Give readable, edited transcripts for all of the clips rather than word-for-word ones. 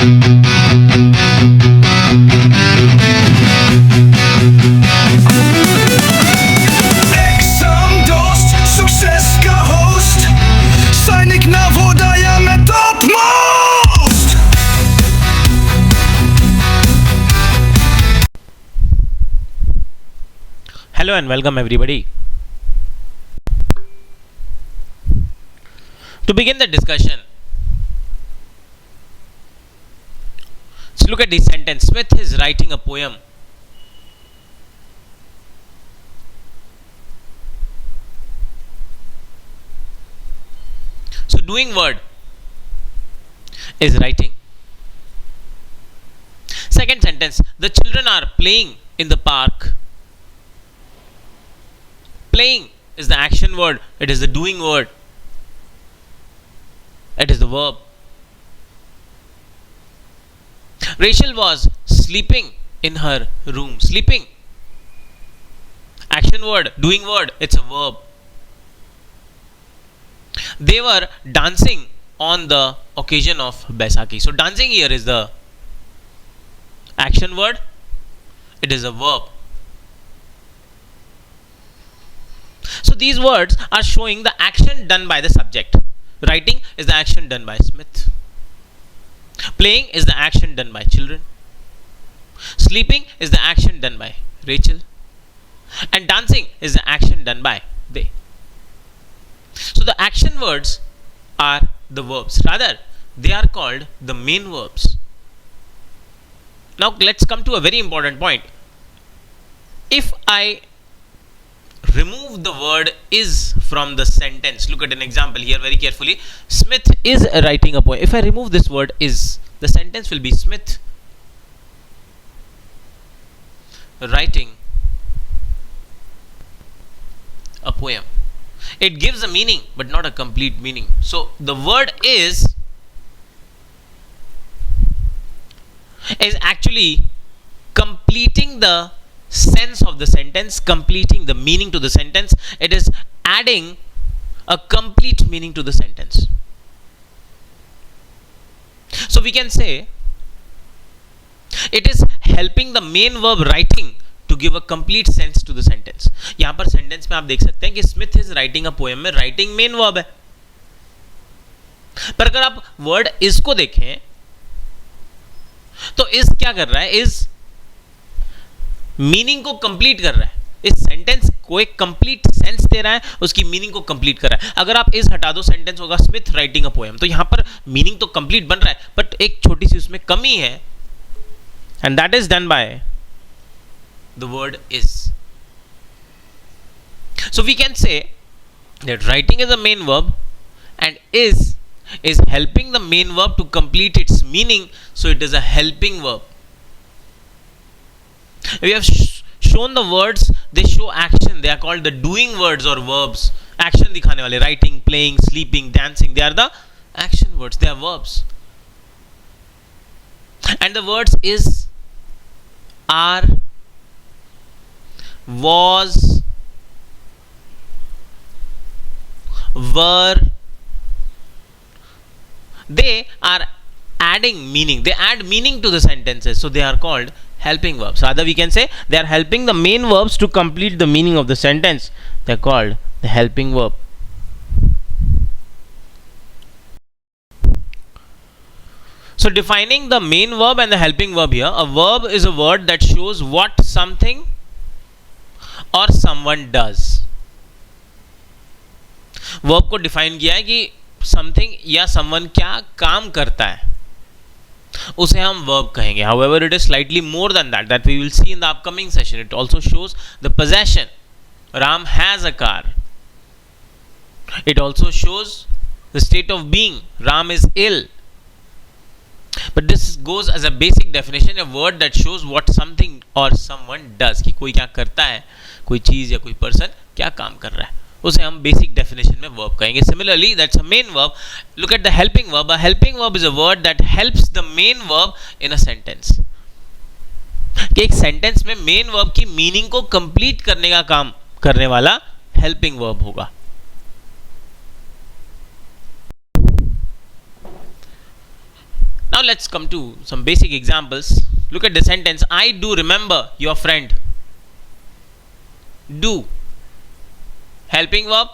Hello and welcome everybody. To begin the discussion, let's look at this sentence. Smith is writing a poem. So doing word is writing. Second sentence, the children are playing in the park. Playing is the action word, it is the doing word, it is the verb. Rachel was sleeping in her room. Sleeping, action word, doing word, it's a verb. They were dancing on the occasion of Baisakhi. So dancing here is the action word, it is a verb. So these words are showing the action done by the subject. Writing is the action done by Smith. Playing is the action done by children. Sleeping is the action done by Rachel. And dancing is the action done by they. So the action words are the verbs. Rather, they are called the main verbs. Now let's come to a very important point. If I remove the word is from the sentence, look at an example here very carefully. Smith is writing a poem. If I remove this word is, the sentence will be Smith writing a poem. It gives a meaning but not a complete meaning. So the word is actually completing the sense of the sentence, completing the meaning to the sentence. It is adding a complete meaning to the sentence. So we can say it is helping the main verb writing to give a complete sense to the sentence. यहाँ पर sentence में आप देख सकते हैं कि Smith is writing a poem में writing main verb है. पर अगर आप word is को देखें तो is क्या कर रहा है? is मीनिंग को कंप्लीट कर रहा है. इस सेंटेंस को एक कंप्लीट सेंस दे रहा है, उसकी मीनिंग को कंप्लीट कर रहा है. अगर आप इस हटा दो, सेंटेंस होगा स्मिथ राइटिंग अ पोएम. तो यहां पर मीनिंग तो कंप्लीट बन रहा है, बट एक छोटी सी उसमें कमी है, and that is done by the word is. So we can say that writing is a main verb and is helping the main verb to complete its meaning, so it is a helping verb. We have shown the words, they show action, they are called the doing words or verbs. Action दिखाने वाले, writing, playing, sleeping, dancing, they are the action words, they are verbs. And the words is, are, was, were, they are adding meaning, they add meaning to the sentences, so they are called helping verbs. Rather we can say they are helping the main verbs to complete the meaning of the sentence. They are called the helping verb. So defining the main verb and the helping verb here, a verb is a word that shows what something or someone does. Verb को define किया है कि something या someone क्या काम करता है, उसे हम verb कहेंगे. However, it is slightly more than that we will see in the upcoming session. It also shows the possession. Ram has a car. It also shows the state of being. Ram is ill. But this goes as a basic definition, a word that shows what something or someone does, कि कोई क्या करता है, कोई चीज या कोई person क्या काम कर रहा है, उसे हम बेसिक डेफिनेशन में वर्ब कहेंगे. Similarly that's a main verb. Look at the helping verb. A helping verb is a word that helps the main verb in a sentence. कि एक सेंटेंस में मेन वर्ब की मीनिंग को complete करने का काम करने वाला हेल्पिंग वर्ब होगा. Now let's come to some basic examples. Look at the sentence, I do remember your friend. Do, helping verb,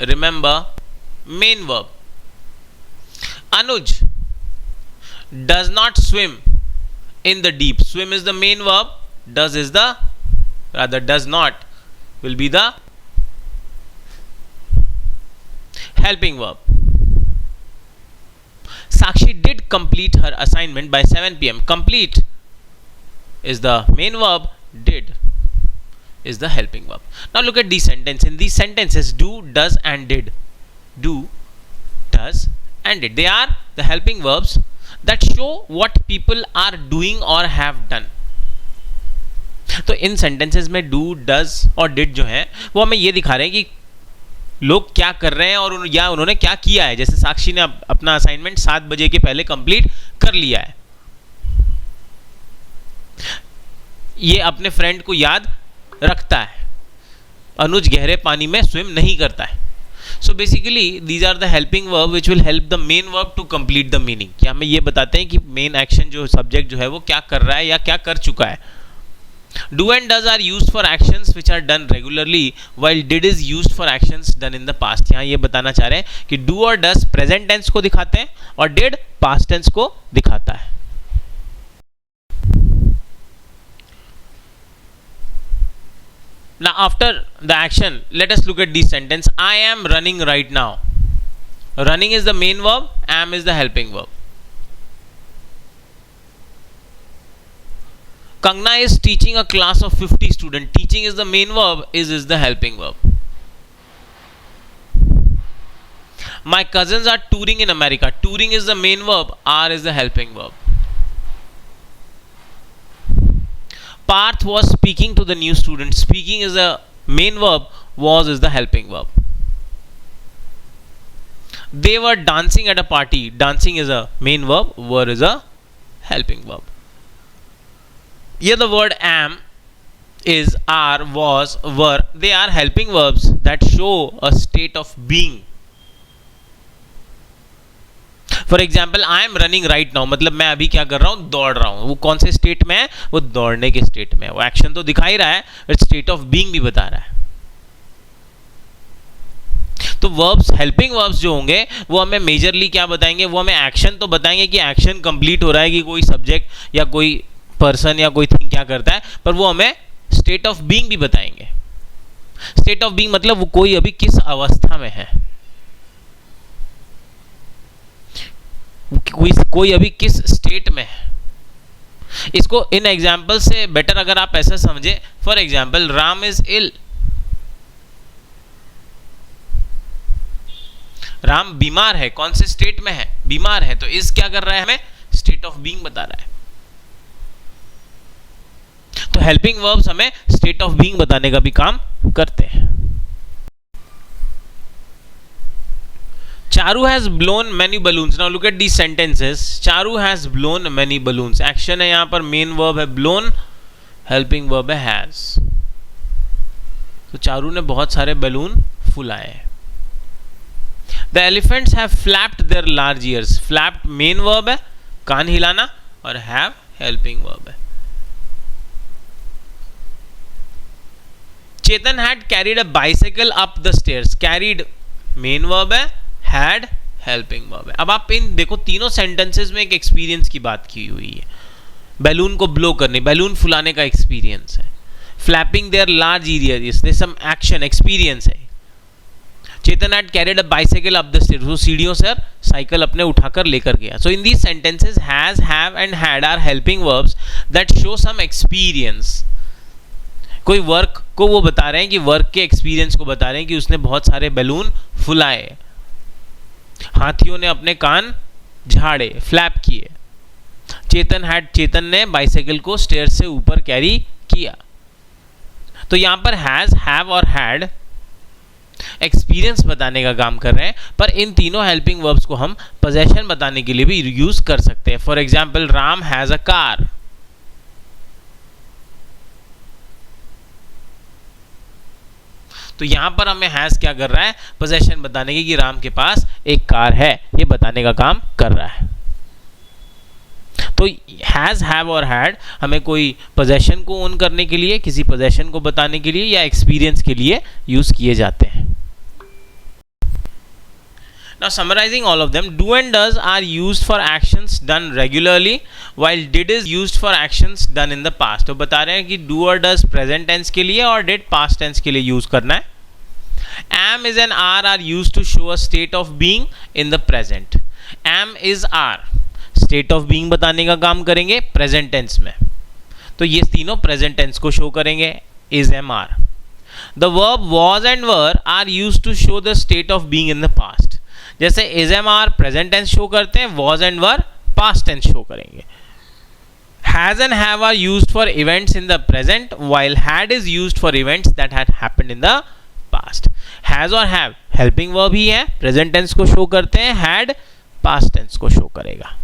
remember, main verb. Anuj does not swim in the deep. Swim is the main verb, does is the, rather does not will be the helping verb. Sakshi did complete her assignment by 7 p.m. Complete is the main verb, did is the helping verb. Now look at these sentences. In these sentences, do, does and did. Do, does and did. They are the helping verbs that show what people are doing or have done. तो इन sentences में do, does और did जो है वो हमें ये दिखा रहे हैं कि लोग क्या कर रहे हैं और या उन्होंने क्या किया है. जैसे साक्षी ने अपना असाइनमेंट 7 बजे के पहले कंप्लीट कर लिया है. ये अपने फ्रेंड को याद रखता है. अनुज गहरे पानी में स्विम नहीं करता है. So basically these are the helping verb which will help the main verb to complete the meaning. कि हमें ये बताते हैं कि मेन एक्शन जो सब्जेक्ट जो है वो क्या कर रहा है या क्या कर चुका है. Do and does are used for actions which are done regularly, while did is used for actions done in the past. यहाँ ये बताना चाह रहे हैं कि do और does present tense को दिखाते हैं और did past tense को दिखाता है. Now after the action, let us look at this sentence. I am running right now. Running is the main verb, am is the helping verb. Kangna is teaching a class of 50 students. Teaching is the main verb, is the helping verb. My cousins are touring in America. Touring is the main verb, are is the helping verb. Parth was speaking to the new student. Speaking is the main verb, was is the helping verb. They were dancing at a party. Dancing is a main verb, were is a helping verb. Here the word am, is, are, was, were, they are helping verbs that show a state of being. For example, I am running right now. मतलब मैं अभी क्या कर रहा हूँ, दौड़ रहा हूँ. वो कौन से स्टेट में है, वो दौड़ने के स्टेट में है. वो एक्शन तो दिखा ही रहा है, बट स्टेट ऑफ बीइंग भी बता रहा है. तो वर्ब्स, हेल्पिंग वर्ब्स जो होंगे वो हमें मेजरली क्या बताएंगे, वो हमें एक्शन तो बताएंगे कि एक्शन कंप्लीट हो रहा है, कि कोई सब्जेक्ट या कोई पर्सन या कोई थिंग क्या करता है, पर वो हमें स्टेट ऑफ बीइंग भी बताएंगे. स्टेट ऑफ बीइंग मतलब वो कोई अभी किस अवस्था में है, कोई अभी किस स्टेट में है. इसको इन एग्जाम्पल से बेटर अगर आप ऐसा समझे, for example Ram is ill. Ram बीमार है. कौन से स्टेट में है, बीमार है. तो इस क्या कर रहा है, हमें स्टेट ऑफ बीइंग बता रहा है. तो हेल्पिंग वर्ब्स हमें स्टेट ऑफ बीइंग बताने का भी काम करते हैं. Charu has blown many balloons. Now look at these sentences. Charu has blown many balloons. Action है यहां पर, मेन वर्ब है ब्लोन, हेल्पिंग वर्ब है हैज. तो चारू ने बहुत सारे बैलून फुलाए. The elephants have flapped their large ears. Flapped main verb है, कान हिलाना, और हैव हेल्पिंग वर्ब है. Chetan had carried a bicycle up the stairs. Carried main verb है, हैड हेल्पिंग वर्ब है. अब आप इन देखो तीनों सेंटेंसेस में एक एक्सपीरियंस की बात की हुई है. बैलून को ब्लो करने, बैलून फुलाने का एक्सपीरियंस है. Flapping their large ears, their some action, experience है. Chetan had carried a bicycle up the stairs. वो सीढ़ियों से साइकिल अपने उठाकर लेकर गया. So in these sentences has, have and had are helping verbs that show some experience. कोई work को वो बता रहे हैं कि वर्क के एक्सपीरियंस को बता रहे हैं कि उसने बहुत सारे बैलून फुलाए. हाथियों ने अपने कान झाड़े, फ्लैप किए. चेतन ने बाइसाइकिल को स्टेयर से ऊपर कैरी किया. तो यहां पर हैज, हैव और हैड एक्सपीरियंस बताने का काम कर रहे हैं, पर इन तीनों हेल्पिंग वर्ब्स को हम पोजेशन बताने के लिए भी यूज कर सकते हैं. For example Ram has a car. तो यहां पर हमें हैज क्या कर रहा है, पोजेशन बताने की, कि राम के पास एक कार है, ये बताने का काम कर रहा है. तो हैज़, हैव और हैड हमें कोई पोजेशन को ओन करने के लिए, किसी पोजेशन को बताने के लिए या एक्सपीरियंस के लिए यूज किए जाते हैं. Now summarizing all of them, do and does are used for actions done regularly, while did is used for actions done in the past. तो बता रहे हैं कि do और does present tense के लिए और did past tense के लिए use करना है. Am is and are used to show a state of being in the present. Am is are state of being बताने का काम करेंगे present tense में. तो ये तीनों present tense को show करेंगे is, am, are. The verb was and were are used to show the state of being in the past. जैसे is, am, are present tense show करते हैं, was and were past tense show करेंगे. has and have are used for events in the present, while had is used for events that had happened in the past. has और have helping verb ही है, present tense को show करते हैं, had past tense को show करेगा.